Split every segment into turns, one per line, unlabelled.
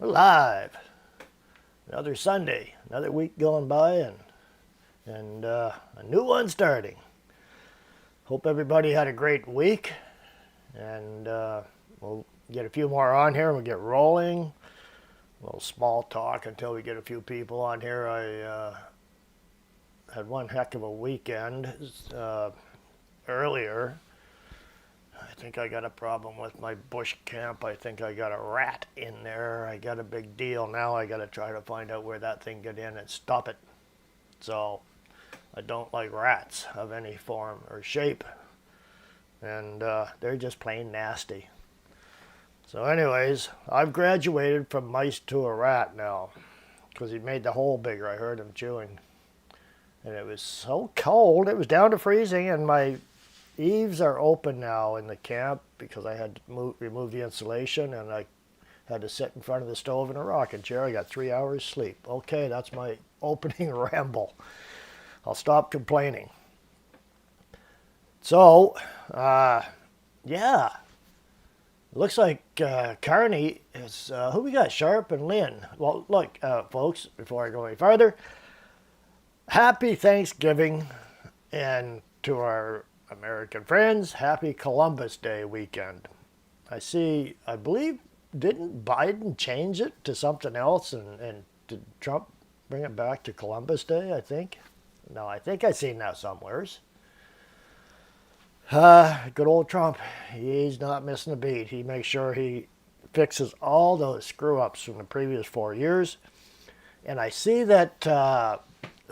We're live. Another Sunday, another week going by, and a new one starting. Hope everybody had a great week, and we'll get a few more on here. We'll get rolling. A little small talk until we get a few people on here. I had one heck of a weekend earlier. I think I got a problem with my bush camp. I think I got a rat in there. I got a big deal now. I got to try to find out where that thing got in and stop it. So I don't like rats of any form or shape. And they're just plain nasty. So anyways, I've graduated from mice to a rat now because he made the hole bigger. I heard him chewing. And it was so cold. It was down to freezing, and my eaves are open now in the camp because I had to remove the insulation, and I had to sit in front of the stove in a rocking chair. I got 3 hours sleep. Okay, that's my opening ramble. I'll stop complaining. So, yeah, looks like Carney is, who we got? Sharp and Lynn. Well, look, folks, before I go any farther, happy Thanksgiving, and to our American friends, happy Columbus Day weekend. I believe, didn't Biden change it to something else, and did Trump bring it back to Columbus Day, I think? No, I think I seen that somewheres. Good old Trump, he's not missing a beat. He makes sure he fixes all those screw-ups from the previous 4 years. And I see that,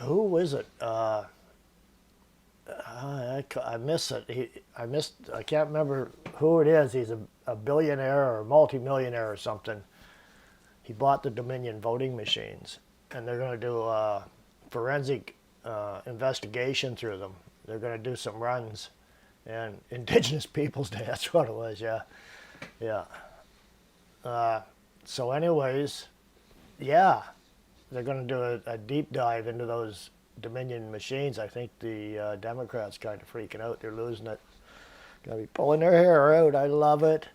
who is it? I miss it. I can't remember who it is. He's a billionaire or multimillionaire or something. He bought the Dominion voting machines, and they're going to do a forensic investigation through them. They're going to do some runs. And Indigenous Peoples Day, that's what it was, yeah. Yeah. So anyways, yeah, they're going to do a deep dive into those Dominion machines. I think the Democrats kind of freaking out. They're losing it. Gonna be pulling their hair out. I love it.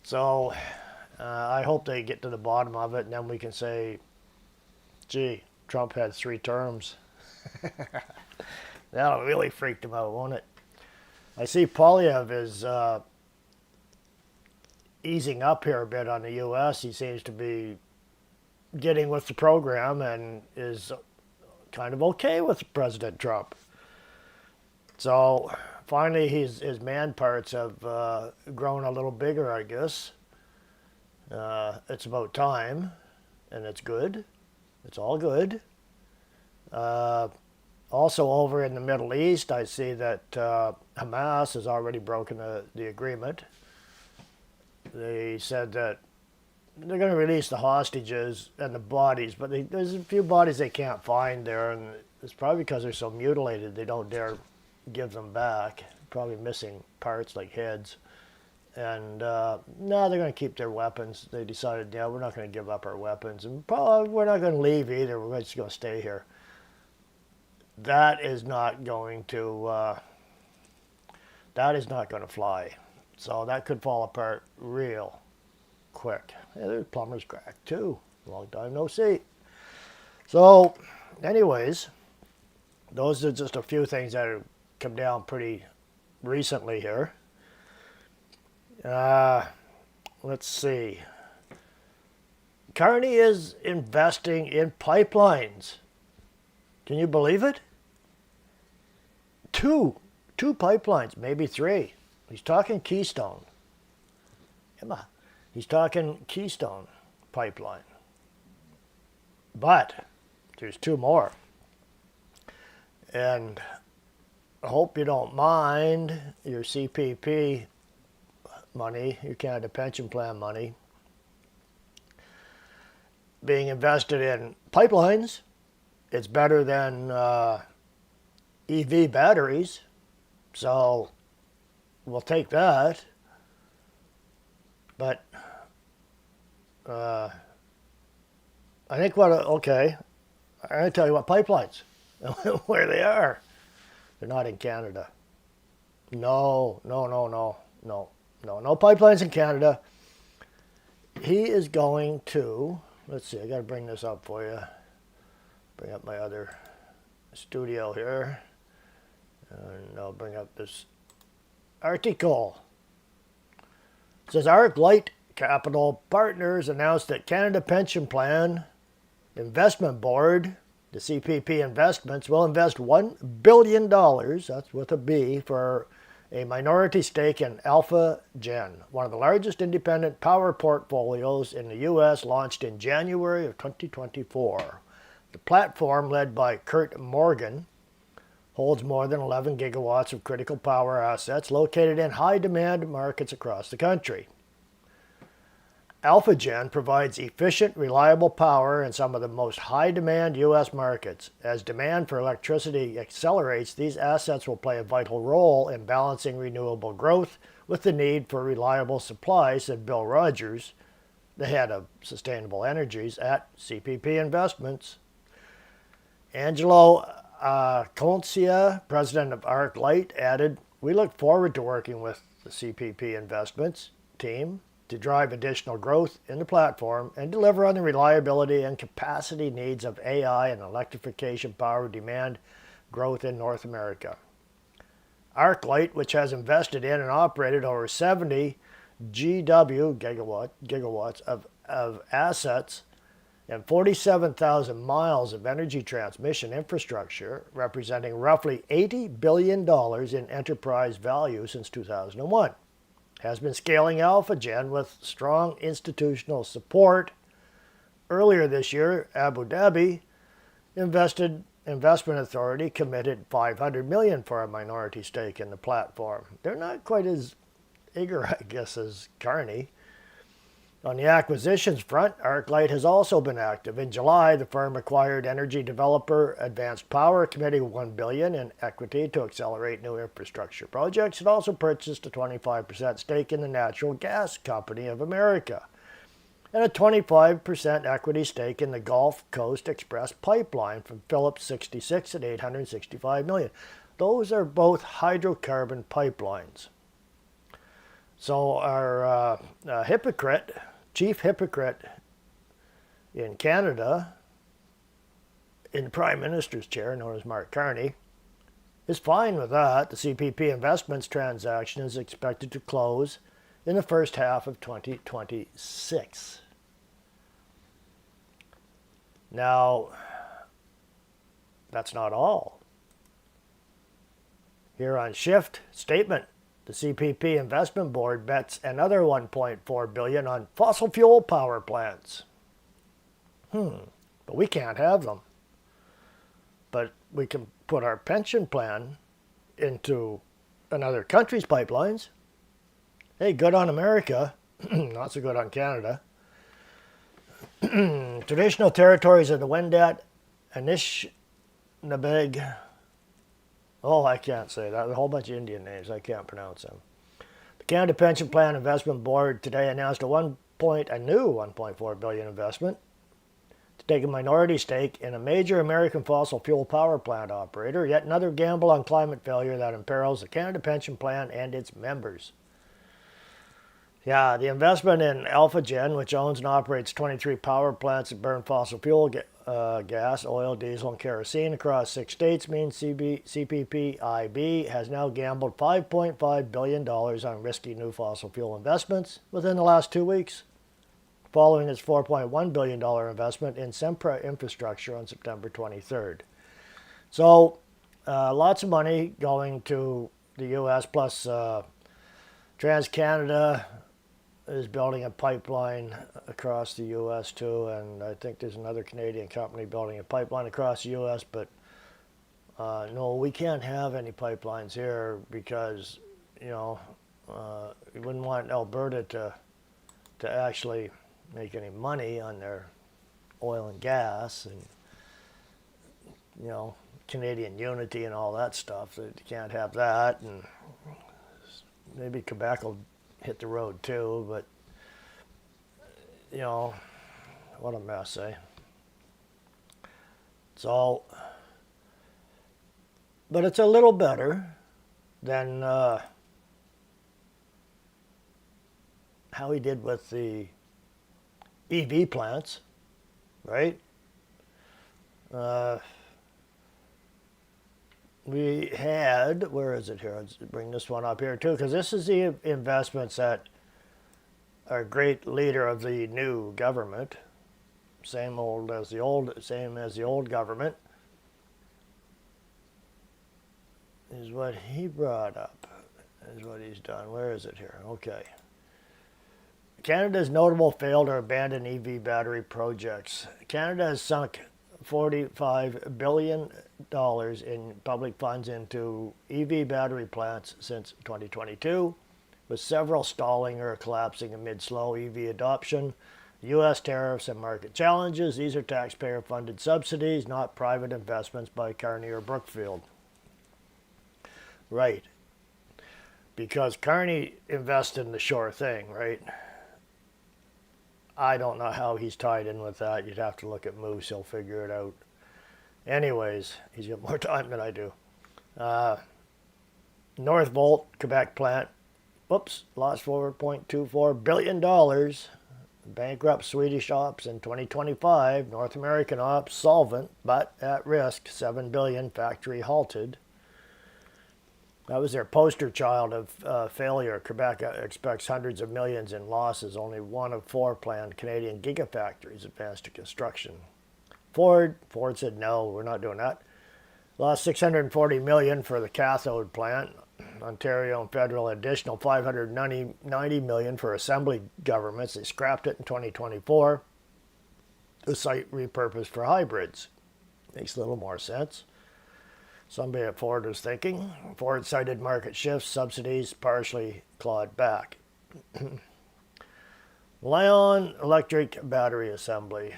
So I hope they get to the bottom of it, and then we can say, gee, Trump had 3 terms. That'll really freak them out, won't it? I see Polyev is easing up here a bit on the U.S. He seems to be getting with the program and is kind of okay with President Trump. So finally his man parts have grown a little bigger, I guess. It's about time, and it's good. It's all good. Also over in the Middle East, I see that Hamas has already broken the agreement. They said that they're going to release the hostages and the bodies, but there's a few bodies they can't find there, and it's probably because they're so mutilated they don't dare give them back. Probably missing parts like heads. And no, they're going to keep their weapons. They decided, yeah, we're not going to give up our weapons, and probably we're not going to leave either. We're just going to stay here. That is not going to fly. So that could fall apart real quick. Yeah, there's plumber's crack too. Long time no see. So, anyways, those are just a few things that have come down pretty recently here. Let's see. Carney is investing in pipelines. Can you believe it? Two pipelines, maybe 3. He's talking Keystone. Emma, he's talking Keystone pipeline. But there's 2 more. And I hope you don't mind your CPP money, your Canada Pension Plan money, being invested in pipelines. It's better than EV batteries, so we'll take that. But I think okay, I'm going to tell you what pipelines, where they are. They're not in Canada. No pipelines in Canada. he is going to, let's see, I got to bring this up for you. Bring up my other studio here. And I'll bring up this article. It says ArcLight Capital Partners announced that Canada Pension Plan Investment Board, the CPP Investments, will invest $1 billion, that's with a B, for a minority stake in AlphaGen, one of the largest independent power portfolios in the U.S., launched in January of 2024. The platform, led by Kurt Morgan, holds more than 11 gigawatts of critical power assets located in high-demand markets across the country. AlphaGen provides efficient, reliable power in some of the most high-demand U.S. markets. As demand for electricity accelerates, these assets will play a vital role in balancing renewable growth with the need for reliable supply, said Bill Rogers, the head of Sustainable Energies at CPP Investments. Angelo Concia, president of ArcLight, added, "We look forward to working with the CPP Investments team to drive additional growth in the platform and deliver on the reliability and capacity needs of AI and electrification power demand growth in North America." ArcLight, which has invested in and operated over 70 gigawatts of assets and 47,000 miles of energy transmission infrastructure, representing roughly $80 billion in enterprise value since 2001. Has been scaling AlphaGen with strong institutional support. Earlier this year, Abu Dhabi Investment Authority committed $500 million for a minority stake in the platform. They're not quite as eager, I guess, as Carney. On the acquisitions front, ArcLight has also been active. In July, the firm acquired energy developer Advanced Power, committing $1 billion in equity to accelerate new infrastructure projects. It also purchased a 25% stake in the Natural Gas Company of America and a 25% equity stake in the Gulf Coast Express Pipeline from Phillips 66 at $865 million. Those are both hydrocarbon pipelines. So our chief hypocrite in Canada, in the Prime Minister's chair, known as Mark Carney, is fine with that. The CPP Investments transaction is expected to close in the first half of 2026. Now, that's not all. Here on Shift, statement. The CPP Investment Board bets another $1.4 billion on fossil fuel power plants. But we can't have them. But we can put our pension plan into another country's pipelines. Hey, good on America, not so good on Canada. Traditional territories of the Wendat, Anishinabeg. Oh, I can't say that. A whole bunch of Indian names. I can't pronounce them. The Canada Pension Plan Investment Board today announced a new $1.4 billion investment to take a minority stake in a major American fossil fuel power plant operator, yet another gamble on climate failure that imperils the Canada Pension Plan and its members. Yeah, the investment in AlphaGen, which owns and operates 23 power plants that burn fossil fuel gas, oil, diesel, and kerosene across 6 states, means CPPIB has now gambled $5.5 billion on risky new fossil fuel investments within the last 2 weeks, following its $4.1 billion investment in Sempra Infrastructure on September 23rd. So, lots of money going to the U.S., plus TransCanada is building a pipeline across the U.S. too, and I think there's another Canadian company building a pipeline across the U.S., but no, we can't have any pipelines here because, you wouldn't want Alberta to actually make any money on their oil and gas and, Canadian unity and all that stuff. You can't have that, and maybe Quebec will hit the road too, but what a mess, eh? So, but it's a little better than how he did with the EV plants, right? Uh, we had, where is it here? Let's bring this one up here too, because this is the investments that are great leader of the new government. Same as the old government. Is what he brought up. Is what he's done. Where is it here? Okay. Canada's notable failed or abandoned EV battery projects. Canada has sunk $45 billion in public funds into EV battery plants since 2022, with several stalling or collapsing amid slow EV adoption, U.S. tariffs, and market challenges. These are taxpayer-funded subsidies, not private investments by Carney or Brookfield. Right. Because Carney invested in the sure thing, right? I don't know how he's tied in with that. You'd have to look at Moose. He'll figure it out. Anyways, he's got more time than I do. Northvolt, Quebec plant. Whoops, lost $4.24 billion. Bankrupt Swedish ops in 2025. North American ops solvent, but at risk. $7 billion, factory halted. That was their poster child of failure. Quebec expects hundreds of millions in losses. Only one of 4 planned Canadian gigafactories advanced to construction. Ford said, no, we're not doing that. Lost $640 million for the cathode plant. Ontario and federal additional $590 million for assembly governments. They scrapped it in 2024. The site repurposed for hybrids. Makes a little more sense. Somebody at Ford was thinking. Ford cited market shifts, subsidies partially clawed back. Lion Electric Battery Assembly.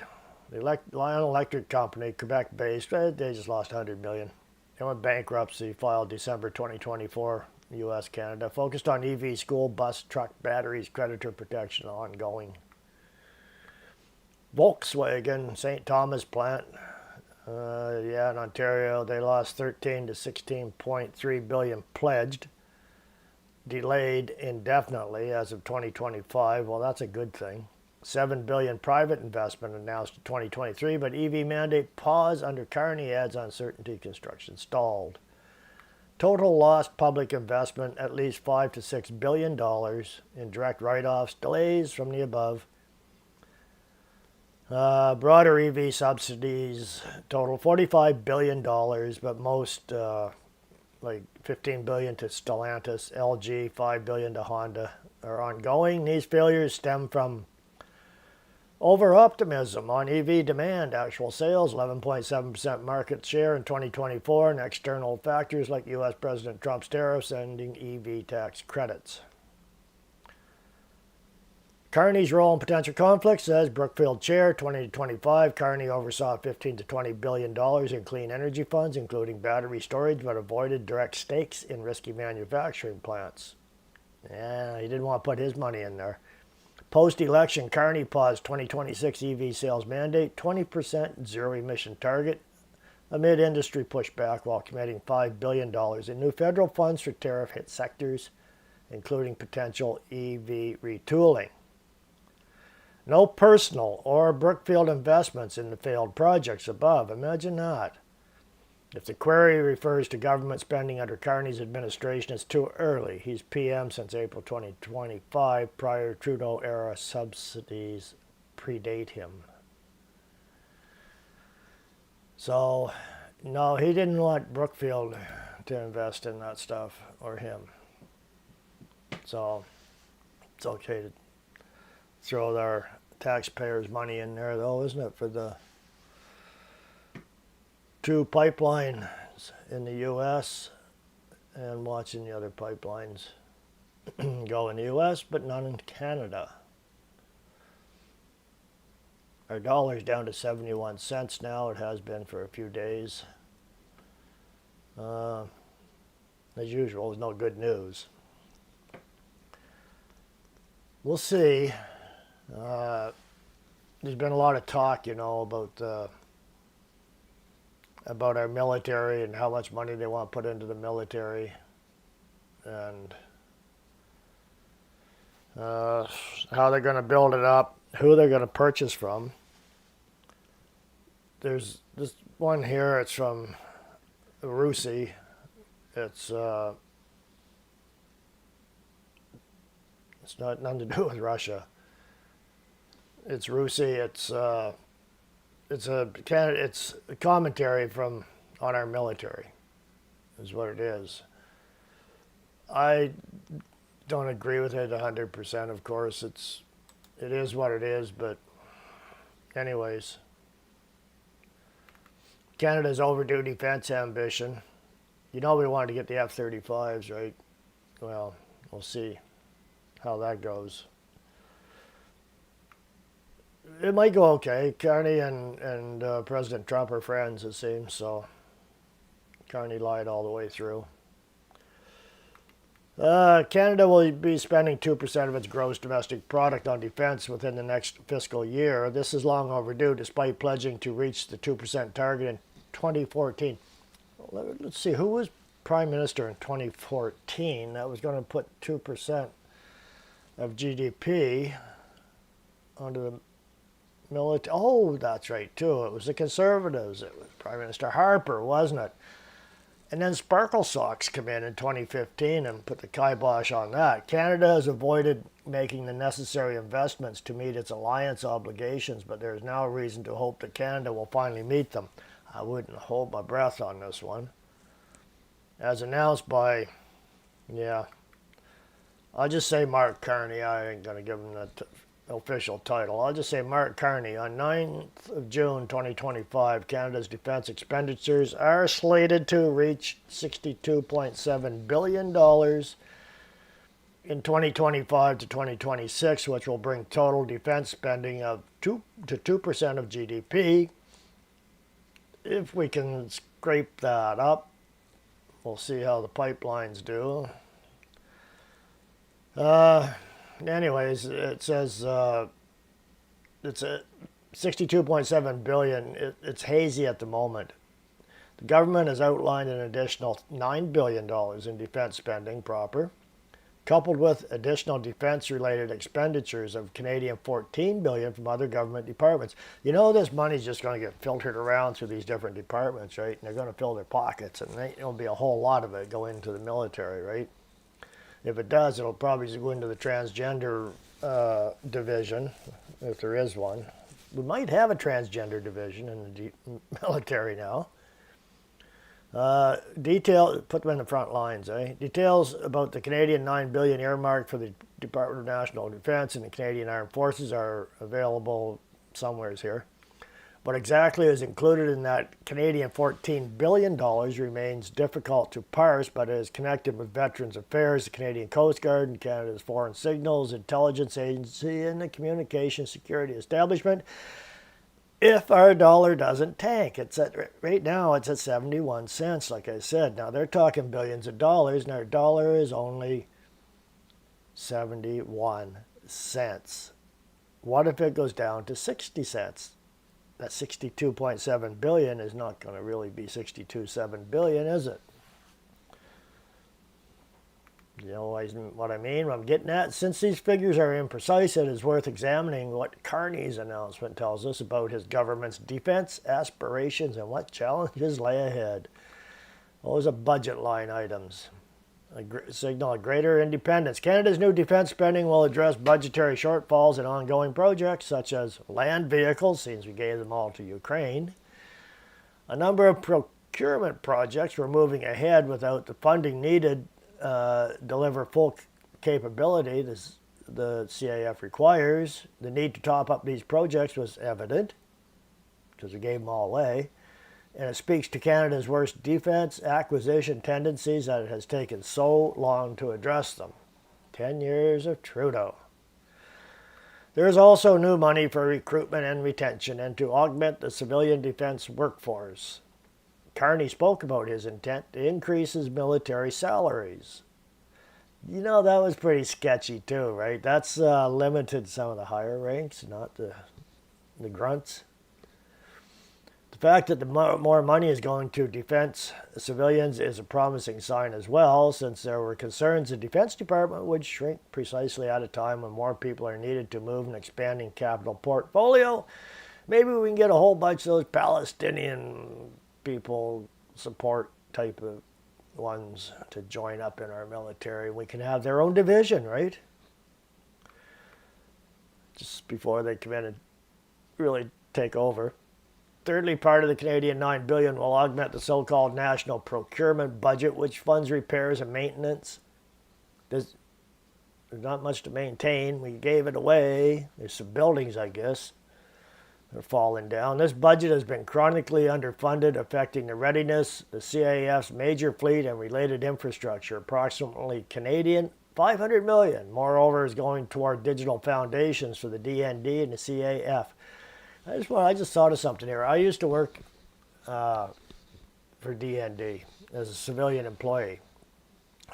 The Lion Electric Company, Quebec-based, they just lost $100 million. They went bankruptcy, filed December 2024, U.S., Canada. Focused on EV, school, bus, truck, batteries, creditor protection, ongoing. Volkswagen, St. Thomas plant. In Ontario, they lost 13 to 16.3 billion pledged, delayed indefinitely as of 2025. Well, that's a good thing. 7 billion private investment announced in 2023, but EV mandate pause under Carney adds uncertainty. Construction stalled. Total lost public investment at least $5 to $6 billion in direct write-offs, delays from the above. Broader EV subsidies total $45 billion, but most, like $15 billion to Stellantis, LG, $5 billion to Honda, are ongoing. These failures stem from over-optimism on EV demand. Actual sales, 11.7% market share in 2024, and external factors like U.S. President Trump's tariffs ending EV tax credits. Carney's role in potential conflicts, says Brookfield Chair, 2025. Carney oversaw $15 to $20 billion in clean energy funds, including battery storage, but avoided direct stakes in risky manufacturing plants. Yeah, he didn't want to put his money in there. Post-election, Carney paused 2026 EV sales mandate, 20% zero-emission target, amid industry pushback while committing $5 billion in new federal funds for tariff-hit sectors, including potential EV retooling. No personal or Brookfield investments in the failed projects above. Imagine that. If the query refers to government spending under Carney's administration, it's too early. He's PM since April 2025. Prior Trudeau-era subsidies predate him. So, no, he didn't want Brookfield to invest in that stuff, or him. So, it's okay to throw their taxpayers' money in there, though, isn't it, for the 2 pipelines in the U.S. and watching the other pipelines go in the U.S., but none in Canada. Our dollar's down to 71 cents now. It has been for a few days. As usual, there's no good news. We'll see. There's been a lot of talk, about our military and how much money they want to put into the military, and how they're going to build it up. who they're going to purchase from. There's this one here. It's from Russia. It's not nothing to do with Russia. It's Russia. It's a commentary from on our military, is what it is. I don't agree with it 100%. Of course, it is what it is. But anyways, Canada's overdue defense ambition. You know we wanted to get the F-35s, right? Well, we'll see how that goes. It might go okay. Carney and President Trump are friends, it seems. So Carney lied all the way through. Canada will be spending 2% of its gross domestic product on defense within the next fiscal year. This is long overdue, despite pledging to reach the 2% target in 2014. Let's see, who was Prime Minister in 2014? That was going to put 2% of GDP onto the military. Oh, that's right, too. It was the Conservatives. It was Prime Minister Harper, wasn't it? And then Sparkle Socks come in 2015 and put the kibosh on that. Canada has avoided making the necessary investments to meet its alliance obligations, but there is now a reason to hope that Canada will finally meet them. I wouldn't hold my breath on this one. As announced by, I'll just say Mark Carney. I ain't going to give him the official title. I'll just say Mark Carney. On 9th of June 2025, Canada's defense expenditures are slated to reach $62.7 billion in 2025 to 2026, which will bring total defense spending of 2% of GDP. If we can scrape that up, we'll see how the pipelines do. Anyways, it says it's a 62.7 billion. It's hazy at the moment. The government has outlined an additional $9 billion in defense spending proper, coupled with additional defense-related expenditures of Canadian $14 billion from other government departments. You know, this money's just going to get filtered around through these different departments, right? And they're going to fill their pockets, and there'll be a whole lot of it go into the military, right? If it does, it'll probably just go into the transgender division, if there is one. We might have a transgender division in the military now. Put them in the front lines, eh? Details about the Canadian $9 billion earmarked for the Department of National Defence and the Canadian Armed Forces are available somewheres here. What exactly is included in that Canadian $14 billion remains difficult to parse, but it is connected with Veterans Affairs, the Canadian Coast Guard, and Canada's Foreign Signals Intelligence Agency, and the Communication Security Establishment. If our dollar doesn't tank, right now it's at 71 cents, like I said. Now they're talking billions of dollars, and our dollar is only 71 cents. What if it goes down to 60 cents? That 62.7 billion is not going to really be 62.7 billion, is it? You know what I mean? What I'm getting at? Since these figures are imprecise, it is worth examining what Carney's announcement tells us about his government's defense aspirations and what challenges lay ahead. Those are budget line items. Signal a greater independence. Canada's new defense spending will address budgetary shortfalls in ongoing projects such as land vehicles, since we gave them all to Ukraine. A number of procurement projects were moving ahead without the funding needed deliver full capability the CAF requires. The need to top up these projects was evident because we gave them all away. And it speaks to Canada's worst defense acquisition tendencies that it has taken so long to address them. 10 years of Trudeau. There is also new money for recruitment and retention and to augment the civilian defense workforce. Carney spoke about his intent to increase his military salaries. You know, that was pretty sketchy too, right? That's limited some of the higher ranks, not the grunts. The fact that the more money is going to defense civilians is a promising sign as well, since there were concerns the Defense Department would shrink precisely at a time when more people are needed to move an expanding capital portfolio. Maybe we can get a whole bunch of those Palestinian people support type of ones to join up in our military. We can have their own division, right? Just before they come in and really take over. Thirdly, part of the Canadian $9 billion will augment the so-called national procurement budget, which funds repairs and maintenance. There's not much to maintain. We gave it away. There's some buildings, I guess, that are falling down. This budget has been chronically underfunded, affecting the readiness, the CAF's major fleet, and related infrastructure. Approximately Canadian $500 million, moreover, is going toward digital foundations for the DND and the CAF. I just thought of something here. I used to work for DND as a civilian employee.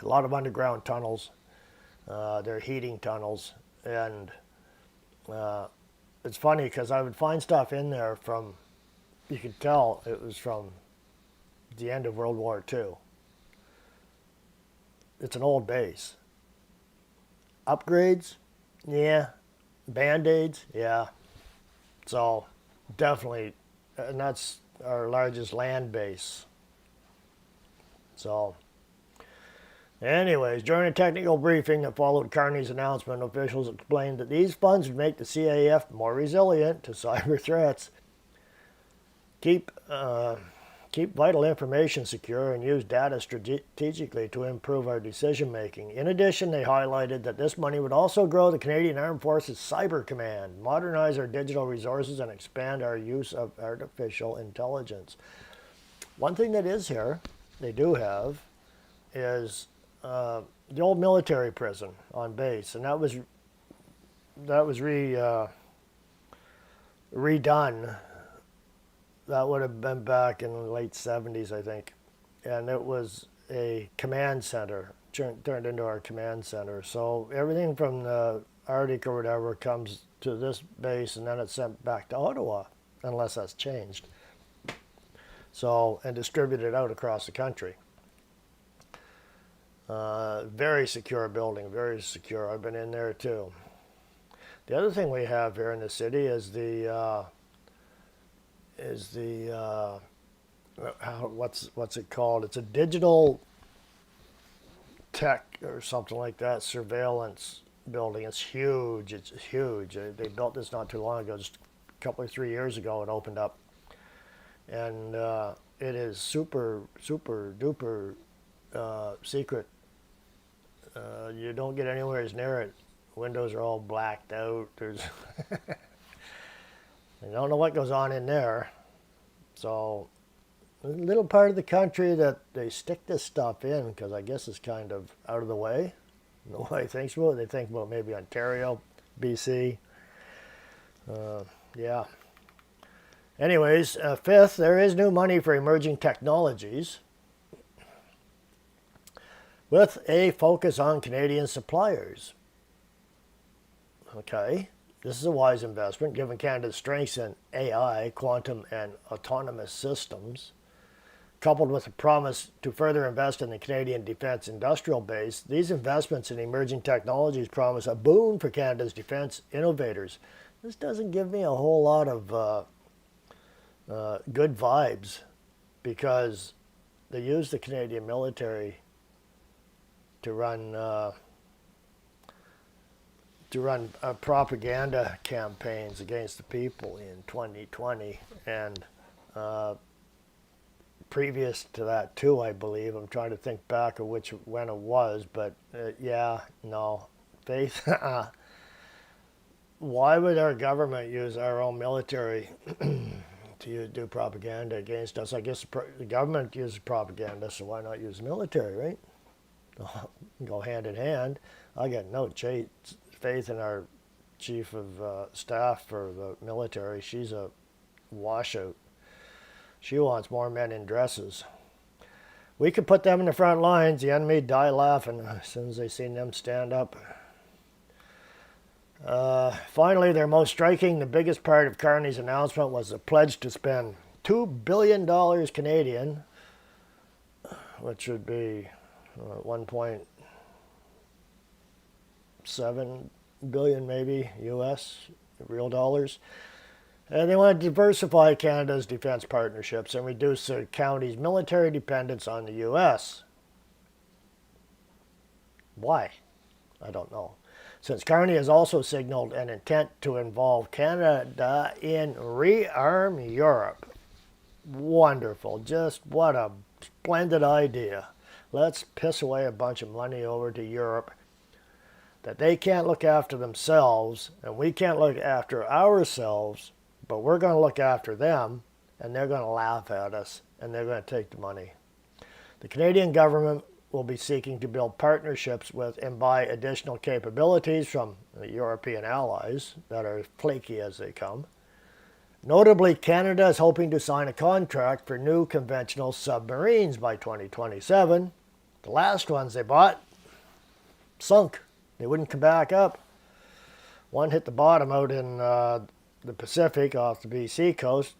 A lot of underground tunnels. They're heating tunnels. And it's funny because I would find stuff in there from, you could tell it was from the end of World War II. It's an old base. Upgrades? Yeah. Band-aids? Yeah. So, definitely, and that's our largest land base. So, anyways, during a technical briefing that followed Carney's announcement, officials explained that these funds would make the CAF more resilient to cyber threats, keep vital information secure, and use data strategically to improve our decision making. In addition, they highlighted that this money would also grow the Canadian Armed Forces Cyber Command, modernize our digital resources, and expand our use of artificial intelligence. One thing that is here, they do have, is the old military prison on base, and that was redone. That would have been back in the late 70s, I think. And it was a command center, turned into our command center. So everything from the Arctic or whatever comes to this base, and then it's sent back to Ottawa, unless that's changed. So, and distributed out across the country. Very secure building, very secure. I've been in there too. The other thing we have here in the city is what's it called? It's a digital tech or something like that, surveillance building. It's huge. It's huge. They built this not too long ago, just a couple or 3 years ago. It opened up, and it is super duper secret. You don't get anywhere as near it. Windows are all blacked out. There's I don't know what goes on in there. So, a little part of the country that they stick this stuff in, because I guess it's kind of out of the way. Nobody thinks about it. They think about maybe Ontario, BC. Yeah. Anyways, fifth, there is new money for emerging technologies with a focus on Canadian suppliers. Okay. This is a wise investment, given Canada's strengths in AI, quantum, and autonomous systems. Coupled with a promise to further invest in the Canadian defence industrial base, these investments in emerging technologies promise a boon for Canada's defence innovators. This doesn't give me a whole lot of good vibes, because they use the Canadian military to run propaganda campaigns against the people in 2020, and previous to that too, I believe. I'm trying to think back of when it was, but yeah, no, faith. Why would our government use our own military to do propaganda against us? I guess the government uses propaganda, so why not use the military, right? Go hand in hand. I got no faith in our chief of staff for the military. She's a washout. She wants more men in dresses. We could put them in the front lines. The enemy die laughing as soon as they seen them stand up. Finally, their most striking, the biggest part of Carney's announcement was the pledge to spend $2 billion Canadian, which would be 1.7 billion maybe US, real dollars. And they want to diversify Canada's defense partnerships and reduce the county's military dependence on the US. Why? I don't know. Since Carney has also signaled an intent to involve Canada in rearm Europe. Wonderful. Just what a splendid idea. Let's piss away a bunch of money over to Europe that they can't look after themselves and we can't look after ourselves, but we're going to look after them and they're going to laugh at us and they're going to take the money. The Canadian government will be seeking to build partnerships with and buy additional capabilities from the European allies that are as flaky as they come. Notably, Canada is hoping to sign a contract for new conventional submarines by 2027. The last ones they bought sunk. They wouldn't come back up. One hit the bottom out in the Pacific off the BC coast.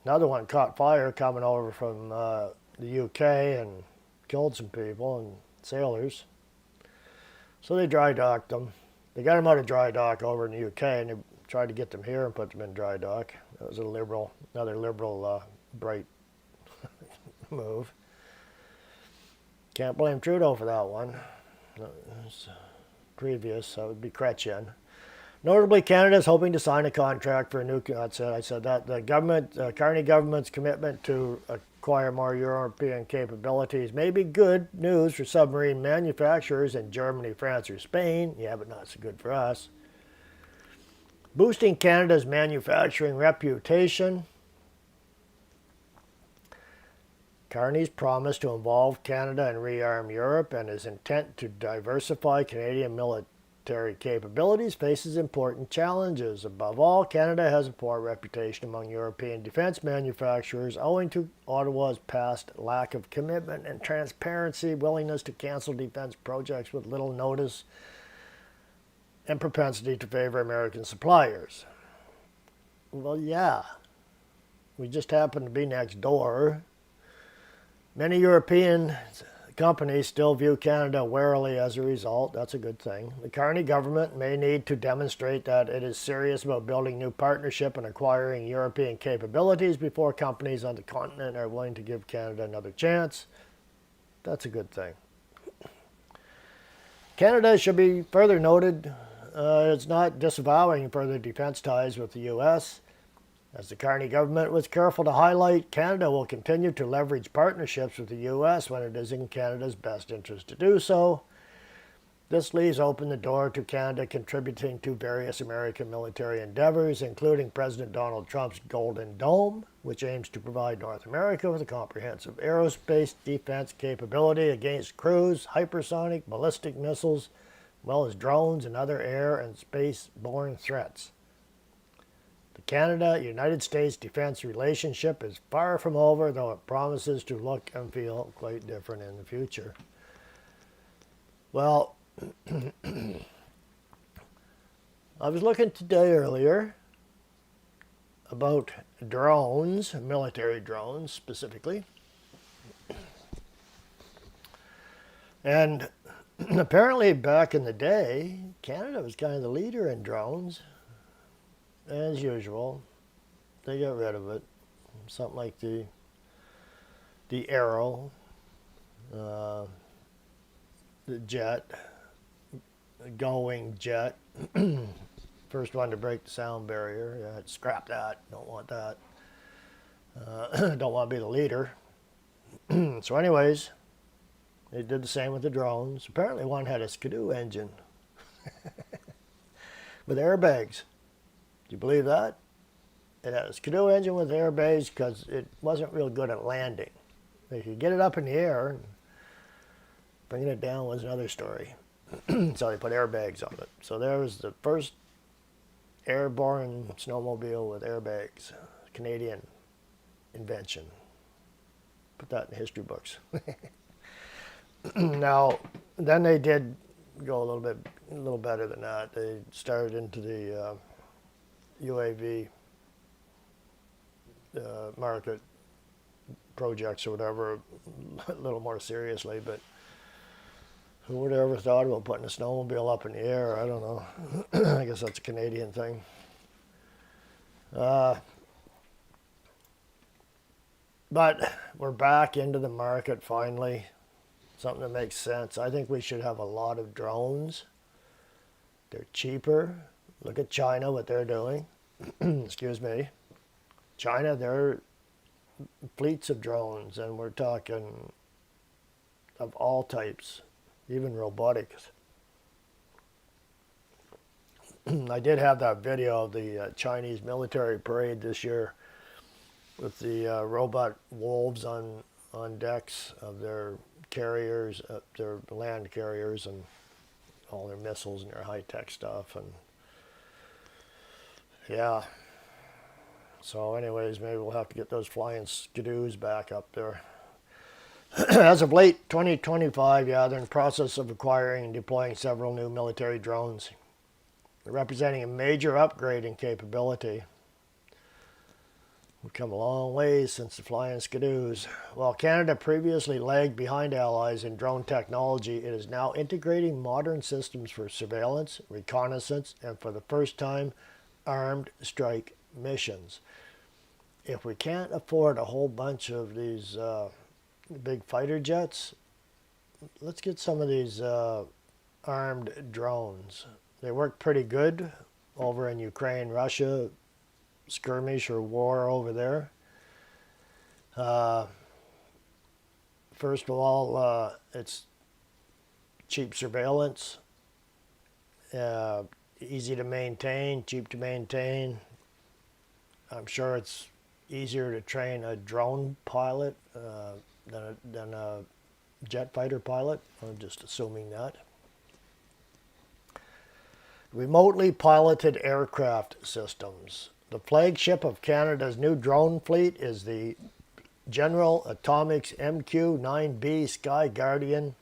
Another one caught fire coming over from the UK and killed some people and sailors. So they dry docked them. They got them out of dry dock over in the UK and they tried to get them here and put them in dry dock. That was another liberal, bright move. Can't blame Trudeau for that one. Previous, that would be Chrétien. Notably, Canada is hoping to sign a contract for a new. I said that the government, Carney government's commitment to acquire more European capabilities may be good news for submarine manufacturers in Germany, France, or Spain. Yeah, but not so good for us. Boosting Canada's manufacturing reputation. Carney's promise to involve Canada in rearm Europe and his intent to diversify Canadian military capabilities faces important challenges. Above all, Canada has a poor reputation among European defense manufacturers owing to Ottawa's past lack of commitment and transparency, willingness to cancel defense projects with little notice, and propensity to favor American suppliers. Well, yeah, we just happen to be next door. Many European companies still view Canada warily as a result. That's a good thing. The Carney government may need to demonstrate that it is serious about building new partnership and acquiring European capabilities before companies on the continent are willing to give Canada another chance. That's a good thing. Canada should be further noted. It's not disavowing further defense ties with the U.S. As the Carney government was careful to highlight, Canada will continue to leverage partnerships with the U.S. when it is in Canada's best interest to do so. This leaves open the door to Canada contributing to various American military endeavors, including President Donald Trump's Golden Dome, which aims to provide North America with a comprehensive aerospace defense capability against cruise, hypersonic, ballistic missiles, as well as drones and other air and space-borne threats. The Canada-United States defense relationship is far from over, though it promises to look and feel quite different in the future. Well, I was looking today earlier about drones, military drones specifically. And apparently back in the day, Canada was kind of the leader in drones. As usual, they got rid of it. Something like the Arrow, the jet, the Going jet. First one to break the sound barrier. Yeah, scrap that. Don't want that. Don't want to be the leader. So anyways, they did the same with the drones. Apparently one had a Skidoo engine with airbags. Do you believe that? It had a Skidoo engine with airbags because it wasn't real good at landing. If you get it up in the air, and bringing it down was another story. So they put airbags on it. So there was the first airborne snowmobile with airbags. Canadian invention. Put that in history books. Now, then they did go a little better than that. They started into the UAV market projects or whatever a little more seriously, but who would have ever thought about putting a snowmobile up in the air? I don't know. I guess that's a Canadian thing. But we're back into the market finally. Something that makes sense. I think we should have a lot of drones. They're cheaper. Look at China, what they're doing. Excuse me. China, they're fleets of drones, and we're talking of all types, even robotics. I did have that video of the Chinese military parade this year with the robot wolves on decks of their carriers, their land carriers, and all their missiles and their high-tech stuff. And yeah. So anyways, maybe we'll have to get those flying skidoos back up there. As of late 2025, yeah, they're in the process of acquiring and deploying several new military drones, representing a major upgrade in capability. We've come a long ways since the flying skidoos. While Canada previously lagged behind allies in drone technology, it is now integrating modern systems for surveillance, reconnaissance, and for the first time, armed strike missions. If we can't afford a whole bunch of these big fighter jets, let's get some of these armed drones. They work pretty good over in Ukraine, Russia, skirmish or war over there. First of all, it's cheap surveillance, easy to maintain, cheap to maintain. I'm sure it's easier to train a drone pilot than a jet fighter pilot. I'm just assuming that. Remotely piloted aircraft systems. The flagship of Canada's new drone fleet is the General Atomics MQ-9B Sky Guardian,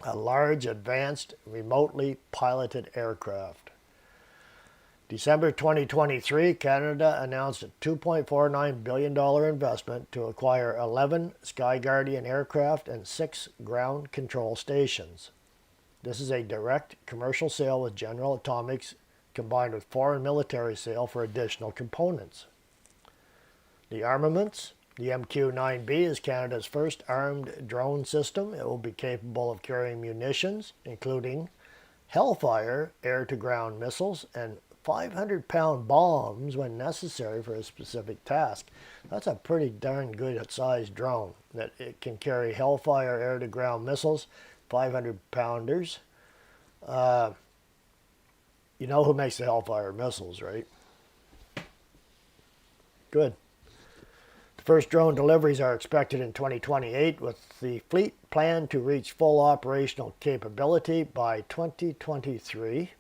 a large, advanced, remotely piloted aircraft. December 2023, Canada announced a $2.49 billion investment to acquire 11 Sky Guardian aircraft and 6 ground control stations. This is a direct commercial sale with General Atomics combined with foreign military sale for additional components. The armaments. The MQ-9B is Canada's first armed drone system. It will be capable of carrying munitions, including Hellfire air-to-ground missiles and 500-pound bombs when necessary for a specific task. That's a pretty darn good sized drone, that it can carry Hellfire air-to-ground missiles, 500-pounders. You know who makes the Hellfire missiles, right? Good. The first drone deliveries are expected in 2028, with the fleet planned to reach full operational capability by 2023,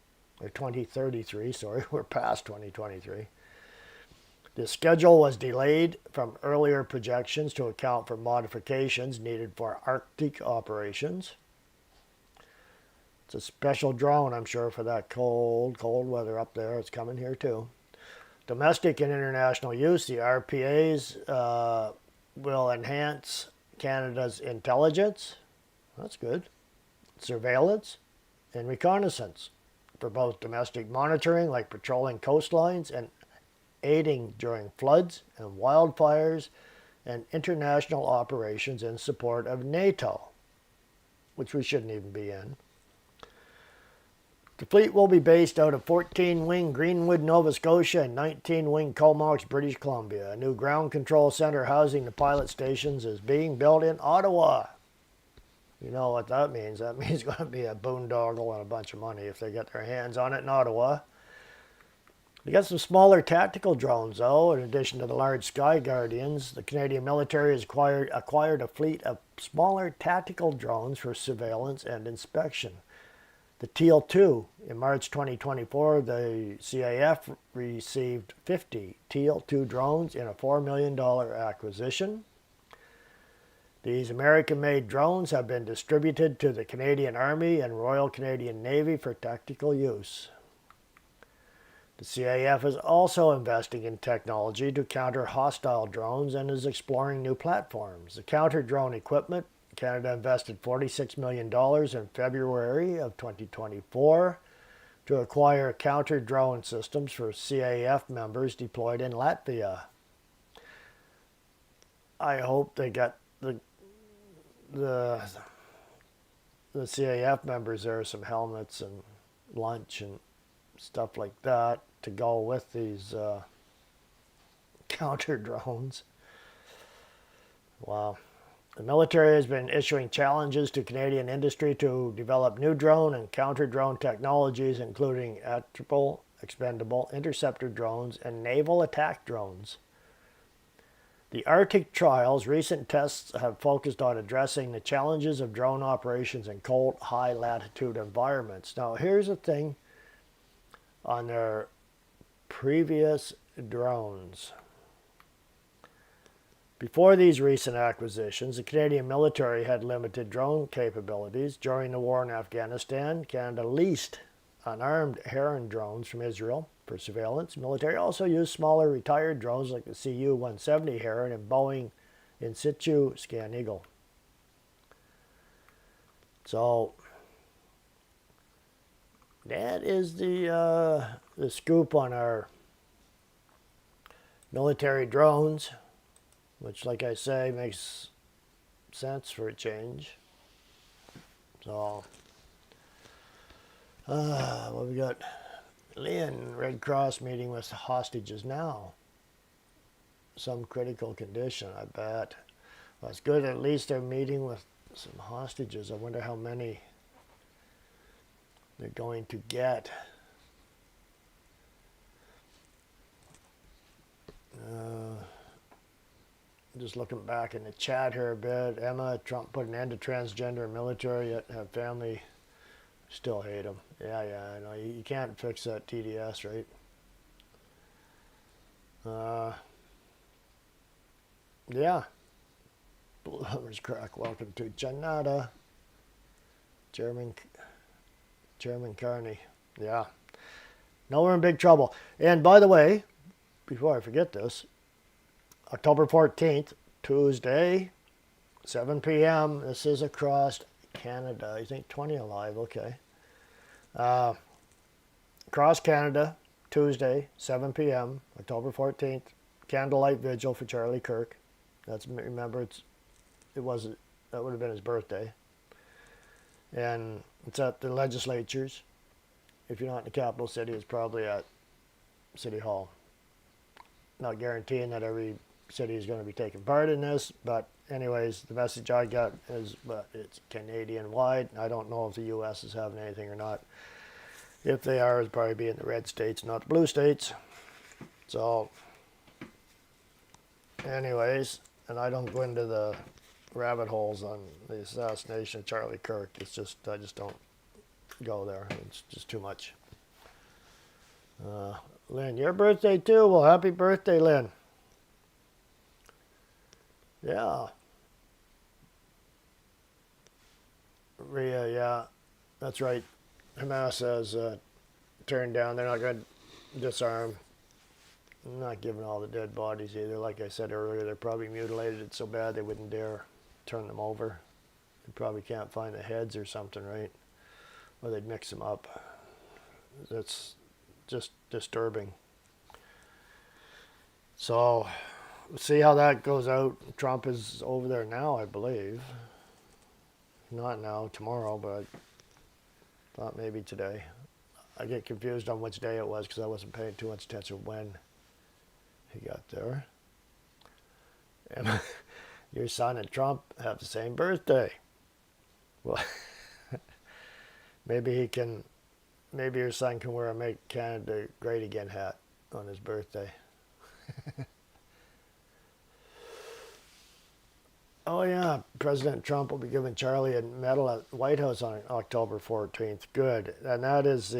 or 2033, sorry, we're past 2023. The schedule was delayed from earlier projections to account for modifications needed for Arctic operations. It's a special drone, I'm sure, for that cold weather up there. It's coming here too. Domestic and international use, the RPAs will enhance Canada's intelligence. That's good. Surveillance and reconnaissance for both domestic monitoring, like patrolling coastlines, and aiding during floods and wildfires, and international operations in support of NATO, which we shouldn't even be in. The fleet will be based out of 14-wing Greenwood, Nova Scotia, and 19-wing Comox, British Columbia. A new ground control center housing the pilot stations is being built in Ottawa. You know what that means. That means it's going to be a boondoggle and a bunch of money if they get their hands on it in Ottawa. We got some smaller tactical drones, though. In addition to the large Sky Guardians, the Canadian military has acquired a fleet of smaller tactical drones for surveillance and inspection. The Teal-2. In March 2024, the CAF received 50 Teal-2 drones in a $4 million acquisition. These American-made drones have been distributed to the Canadian Army and Royal Canadian Navy for tactical use. The CAF is also investing in technology to counter hostile drones and is exploring new platforms. The counter drone equipment, Canada invested $46 million in February of 2024 to acquire counter drone systems for CAF members deployed in Latvia. I hope they get the CAF members there some helmets and lunch and stuff like that to go with these counter drones. Wow. The military has been issuing challenges to Canadian industry to develop new drone and counter drone technologies, including attritable, expendable, interceptor drones, and naval attack drones. The Arctic trials' recent tests have focused on addressing the challenges of drone operations in cold, high-latitude environments. Now, here's the thing on their previous drones. Before these recent acquisitions, the Canadian military had limited drone capabilities. During the war in Afghanistan, Canada leased unarmed Heron drones from Israel for surveillance. The military also used smaller retired drones like the Cu-170 Heron and Boeing in situ Scan Eagle. So that is the scoop on our military drones, which, like I say, makes sense for a change. So, what we got? Lynn, Red Cross meeting with hostages now. Some critical condition, I bet. Well, it's good at least they're meeting with some hostages. I wonder how many they're going to get. Just looking back in the chat here a bit. Emma, Trump put an end to transgender military, yet have family still hate him. Yeah, I know. You can't fix that TDS, right? Yeah. Blue Hummers Crack, welcome to Janata. Chairman Carney. Yeah. No, we're in big trouble. And by the way, before I forget this, October 14th, Tuesday, 7 p.m. This is across Canada. I think 20 alive. Okay. Across Canada, Tuesday, 7 p.m., October 14th, candlelight vigil for Charlie Kirk. Remember, that would have been his birthday. And it's at the legislatures. If you're not in the capital city, it's probably at City Hall. Not guaranteeing that every city is going to be taking part in this, but anyways, the message I got is it's Canadian-wide. I don't know if the U.S. is having anything or not. If they are, it'll probably be in the red states, not the blue states. So, anyways, and I don't go into the rabbit holes on the assassination of Charlie Kirk. It's just, I just don't go there. It's just too much. Lynn, your birthday too? Well, happy birthday, Lynn. Yeah. Rhea, yeah, that's right. Hamas has turned down. They're not going to disarm. Not giving all the dead bodies either. Like I said earlier, they're probably mutilated. It's so bad they wouldn't dare turn them over. They probably can't find the heads or something, right? Or they'd mix them up. That's just disturbing. So, we'll see how that goes out. Trump is over there now, I believe. Not now, tomorrow, but I thought maybe today. I get confused on which day it was because I wasn't paying too much attention when he got there. And your son and Trump have the same birthday. Well, maybe your son can wear a Make Canada Great Again hat on his birthday. Oh yeah, President Trump will be giving Charlie a medal at the White House on October 14th. Good. And that is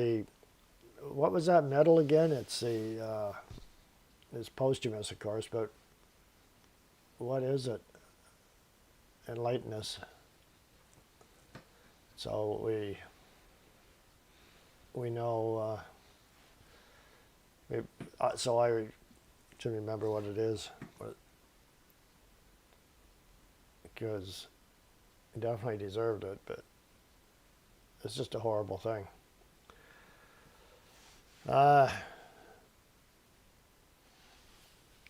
what was that medal again? It's it's posthumous, of course, but what is it? Enlighten us. So we know So I should remember what it is. Because he definitely deserved it, but it's just a horrible thing.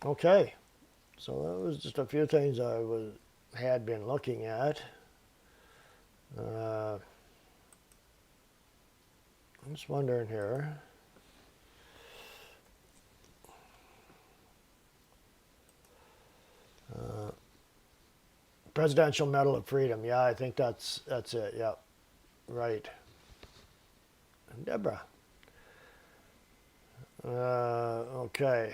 Okay, so that was just a few things I had been looking at. I'm just wondering here. Presidential Medal of Freedom. Yeah, I think that's it. Yeah, right. Deborah. Okay.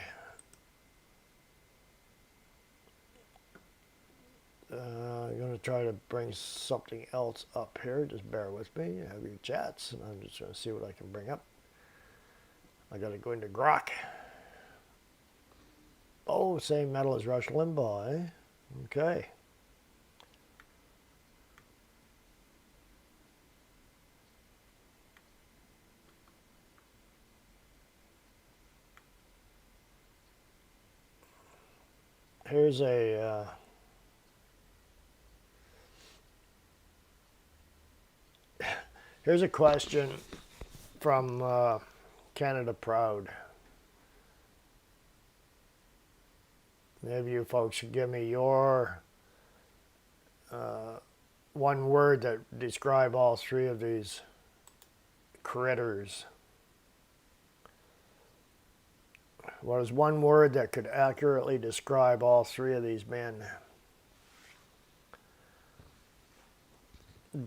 I'm going to try to bring something else up here. Just bear with me. Have your chats, and I'm just going to see what I can bring up. I got to go into Grok. Oh, same medal as Rush Limbaugh, eh? Okay. Here's a here's a question from Canada Proud. Maybe you folks should give me your one word that describe all three of these critters. What is one word that could accurately describe all three of these men?